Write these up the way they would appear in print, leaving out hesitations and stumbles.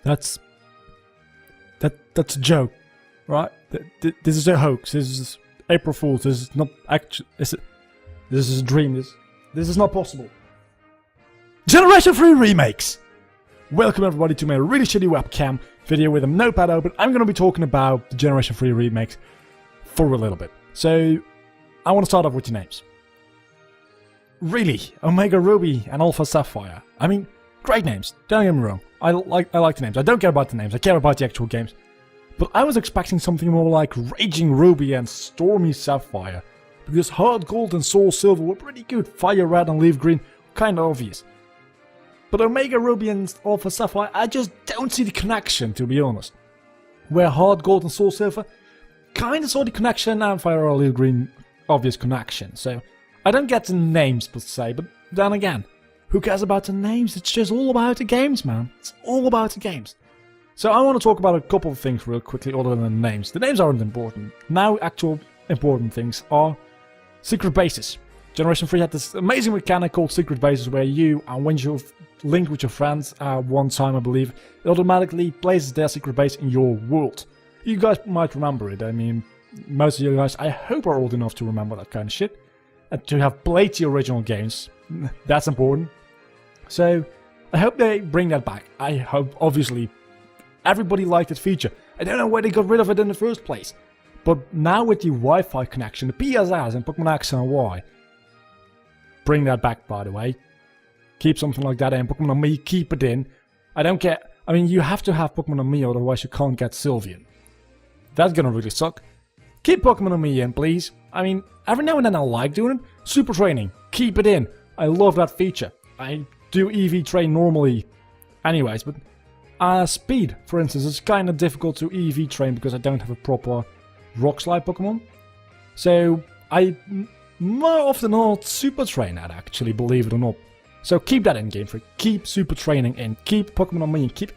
That's a joke, right? This is a hoax. This is April Fool's. This is not actually. This is a dream. This is not possible. Generation 3 remakes. Welcome everybody to my really shitty webcam video with a notepad open. I'm going to be talking about the Generation 3 remakes for a little bit. So I want to start off with your names. Really, Omega Ruby and Alpha Sapphire. I mean, great names. Don't get me wrong. I like the names. I don't care about the names. I care about the actual games. But I was expecting something more like Raging Ruby and Stormy Sapphire, because Heart Gold and Soul Silver were pretty good. Fire Red and Leaf Green, kind of obvious. But Omega Ruby and Alpha Sapphire, I just don't see the connection, to be honest. Where Heart Gold and Soul Silver kind of saw the connection, and Fire Red and Leaf Green, obvious connection. So I don't get the names per se, but then again, who cares about the names? It's just all about the games, man. It's all about the games. So I want to talk about a couple of things real quickly other than the names. The names aren't important. Now actual important things are secret bases. Generation 3 had this amazing mechanic called secret bases where you, when you've linked with your friends one time I believe, it automatically places their secret base in your world. You guys might remember it. I mean, most of you guys I hope are old enough to remember that kind of shit. And to have played the original games. That's important. So I hope they bring that back. I hope, obviously, everybody liked that feature. I don't know why they got rid of it in the first place. But now with the Wi-Fi connection, the PSS and Pokémon X and Y, bring that back, by the way. Keep something like that in. Pokémon on Me, keep it in. I don't care. I mean, you have to have Pokémon on Me, otherwise you can't get Sylveon. That's gonna really suck. Keep Pokémon on Me in, please. I mean, every now and then I like doing it. Super Training, keep it in. I love that feature. I do EV train normally anyways, but Speed, for instance, is kind of difficult to EV train because I don't have a proper Rock Slide Pokemon. So I more often than not Super Train that, actually, believe it or not. So keep that in, Game Freak. Keep Super Training in. Keep Pokemon on Me and keep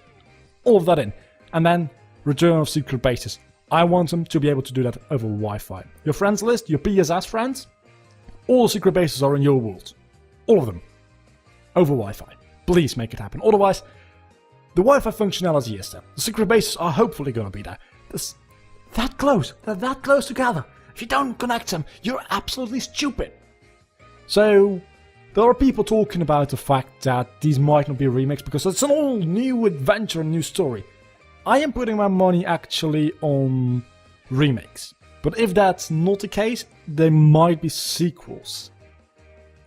all of that in. And then Return of Secret Bases. I want them to be able to do that over Wi-Fi. Your friends list, your PSS friends, all the secret bases are in your world. All of them. Over Wi-Fi. Please make it happen. Otherwise, the Wi-Fi functionality is there. The secret bases are hopefully going to be there. That close. They're that close together. If you don't connect them, you're absolutely stupid. So, there are people talking about the fact that these might not be remakes because it's an all new adventure, new story. I am putting my money actually on remakes. But if that's not the case, they might be sequels.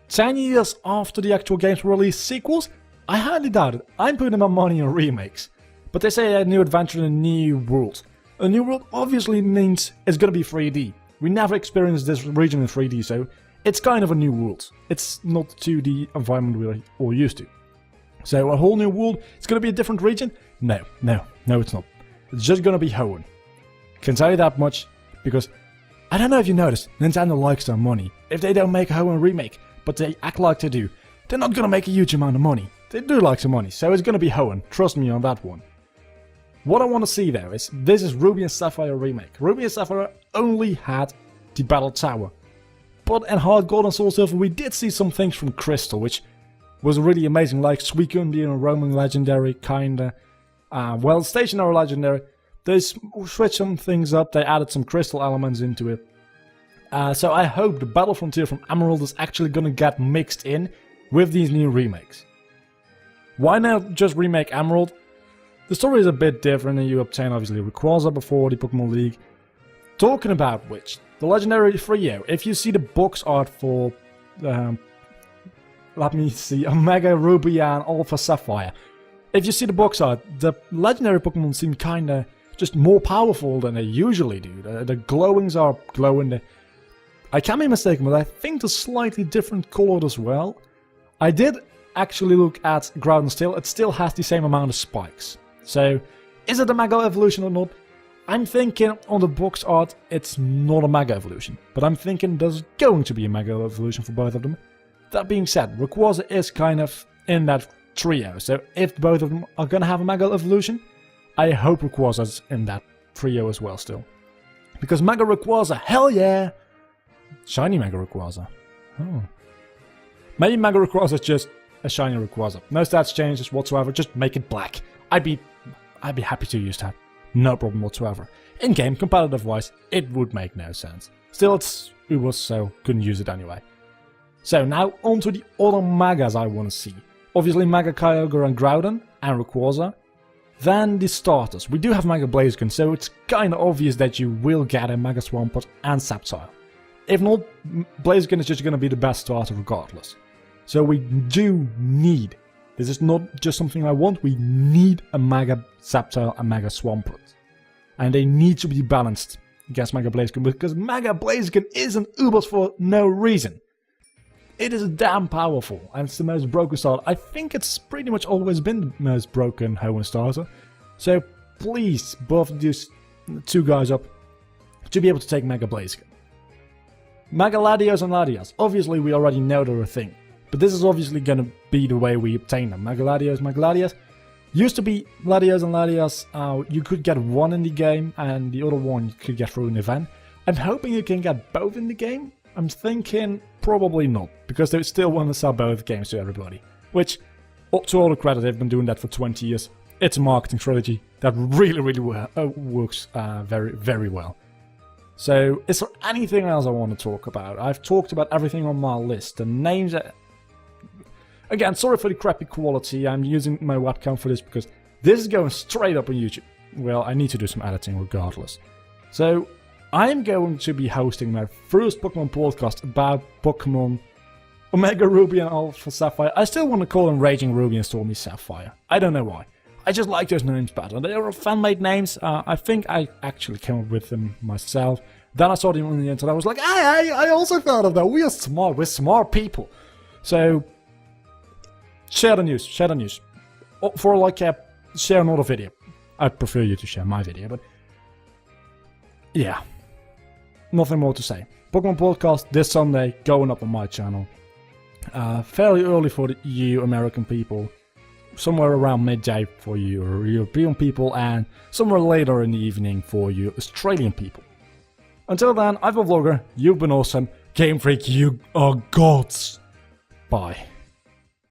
10 years after the actual games were released, sequels? I highly doubt it. I'm putting my money on remakes. But they say a new adventure in a new world. A new world obviously means it's gonna be 3D. We never experienced this region in 3D, so it's kind of a new world. It's not 2D environment we're all used to. So a whole new world, it's gonna be a different region? No, it's not. It's just gonna be Hoenn. Can tell you that much, because I don't know if you noticed, Nintendo likes their money. If they don't make a Hoenn remake, but they act like they do, they're not gonna make a huge amount of money. They do like some money, so it's gonna be Hoenn. Trust me on that one. What I want to see though is, this is Ruby and Sapphire remake. Ruby and Sapphire only had the Battle Tower. But in Heart Gold and Soul Silver we did see some things from Crystal, which was really amazing, like Suicune being a roaming legendary, kinda. Well, stationary legendary. They switched some things up, they added some crystal elements into it. So I hope the Battle Frontier from Emerald is actually gonna get mixed in with these new remakes. Why not just remake Emerald? The story is a bit different and you obtain obviously Rayquaza before the Pokemon League. Talking about which, the Legendary Trio, if you see the box art for, let me see, Omega Ruby and Alpha Sapphire. If you see the box art, the legendary Pokemon seem kinda just more powerful than they usually do. The glowings are glowing. I can be mistaken, but I think they're slightly different colored as well. I did actually look at Ground and Steel. It still has the same amount of spikes. So, is it a Mega Evolution or not? I'm thinking on the box art, it's not a Mega Evolution. But I'm thinking there's going to be a Mega Evolution for both of them. That being said, Rayquaza is kind of in that trio. So if both of them are gonna have a Mega Evolution, I hope Rayquaza's in that trio as well still. Because Mega Rayquaza, hell yeah! Shiny Mega Rayquaza. Oh. Maybe Mega Rayquaza is just a shiny Rayquaza. No stats changes whatsoever, just make it black. I'd be happy to use that. No problem whatsoever. In-game, competitive-wise, it would make no sense. Still, it's Ubers, so couldn't use it anyway. So now, on to the other Megas I want to see. Obviously Mega Kyogre and Groudon, and Rayquaza. Then the starters. We do have Mega Blaziken, so it's kinda obvious that you will get a Mega Swampert and Sceptile. If not, Blaziken is just gonna be the best starter regardless. So we do need, this is not just something I want, we need a Mega Sceptile and Mega Swampert. And they need to be balanced against Mega Blaziken, because Mega Blaziken isn't Ubers for no reason. It is damn powerful, and it's the most broken starter. I think it's pretty much always been the most broken Hoenn starter. So please, buff these two guys up to be able to take Mega Blaziken. Mega Latios and Latias. Obviously we already know they're a thing, but this is obviously gonna be the way we obtain them. Mega Latias. Used to be Latios and Latias, you could get one in the game, and the other one you could get through an event. I'm hoping you can get both in the game. I'm thinking probably not, because they still want to sell both games to everybody. Which, to all the credit, they've been doing that for 20 years. It's a marketing strategy that really works very, very well. So, is there anything else I want to talk about? I've talked about everything on my list. The names are... Again, sorry for the crappy quality. I'm using my webcam for this because this is going straight up on YouTube. Well, I need to do some editing regardless. So, I'm going to be hosting my first Pokemon podcast about Pokemon Omega Ruby and Alpha Sapphire. I still want to call them Raging Ruby and Stormy Sapphire. I don't know why. I just like those names better. They are fan-made names. I think I actually came up with them myself. Then I saw them on the internet. I was like, hey, I also thought of that. We are smart. We're smart people. So, share the news. Share the news. For like, share another video. I'd prefer you to share my video, but yeah. Nothing more to say. Pokemon podcast this Sunday, going up on my channel. Fairly early for the EU American people. Somewhere around midday for you European people. And somewhere later in the evening for you Australian people. Until then, I've been Vlogger. You've been awesome. Game Freak, you are gods. Bye.